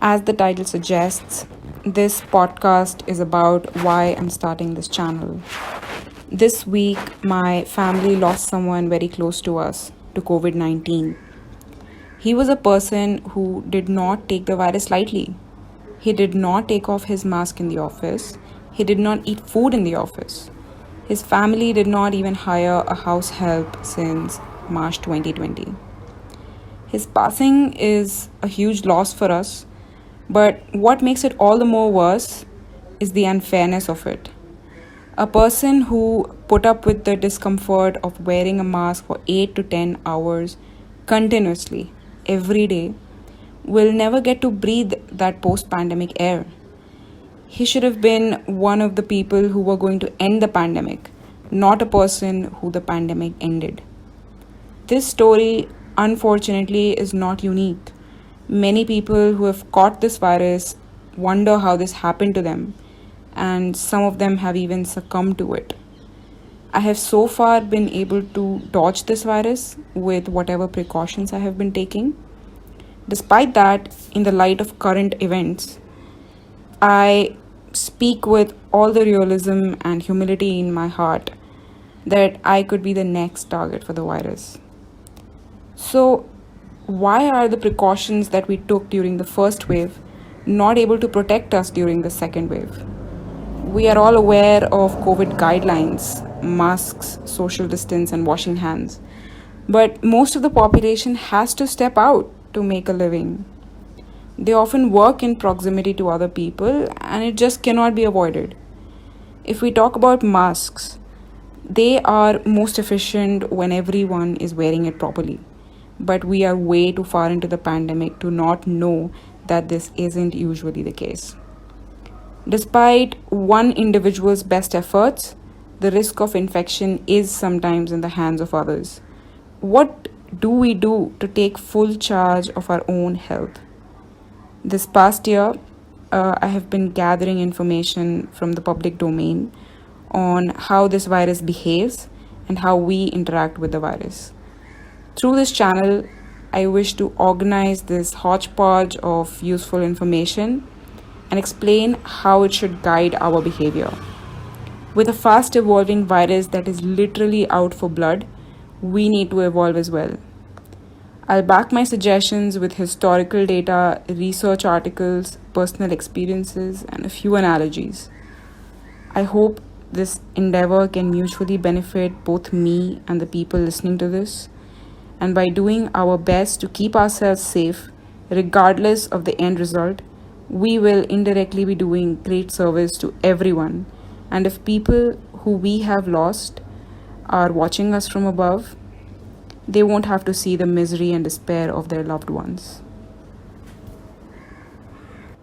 As the title suggests, this podcast is about why I'm starting this channel. This week, my family lost someone very close to us to COVID 19. He was a person who did not take the virus lightly. He did not take off his mask in the office. He did not eat food in the office. His family did not even hire a house help since March 2020. His passing is a huge loss for us, but what makes it all the more worse is the unfairness of it. A person who put up with the discomfort of wearing a mask for 8 to 10 hours continuously every day will never get to breathe that post pandemic air. He should have been one of the people who were going to end the pandemic, not a person who the pandemic ended. This story, unfortunately, is not unique. Many people who have caught this virus wonder how this happened to them, and some of them have even succumbed to it. I have so far been able to dodge this virus with whatever precautions I have been taking. Despite that, in the light of current events, I speak with all the realism and humility in my heart that I could be the next target for the virus. So, why are the precautions that we took during the first wave not able to protect us during the second wave? We are all aware of COVID guidelines, masks, social distance, and washing hands. But most of the population has to step out to make a living. They often work in proximity to other people, and it just cannot be avoided. If we talk about masks, they are most efficient when everyone is wearing it properly. But we are way too far into the pandemic to not know that this isn't usually the case. Despite one individual's best efforts, the risk of infection is sometimes in the hands of others. What do we do to take full charge of our own health? This past year, I have been gathering information from the public domain on how this virus behaves and how we interact with the virus. Through this channel, I wish to organize this hodgepodge of useful information and explain how it should guide our behavior. With a fast evolving virus that is literally out for blood, we need to evolve as well. I'll back my suggestions with historical data, research articles, personal experiences, and a few analogies. I hope this endeavor can mutually benefit both me and the people listening to this. And by doing our best to keep ourselves safe, regardless of the end result, we will indirectly be doing great service to everyone. And if people who we have lost are watching us from above, they won't have to see the misery and despair of their loved ones.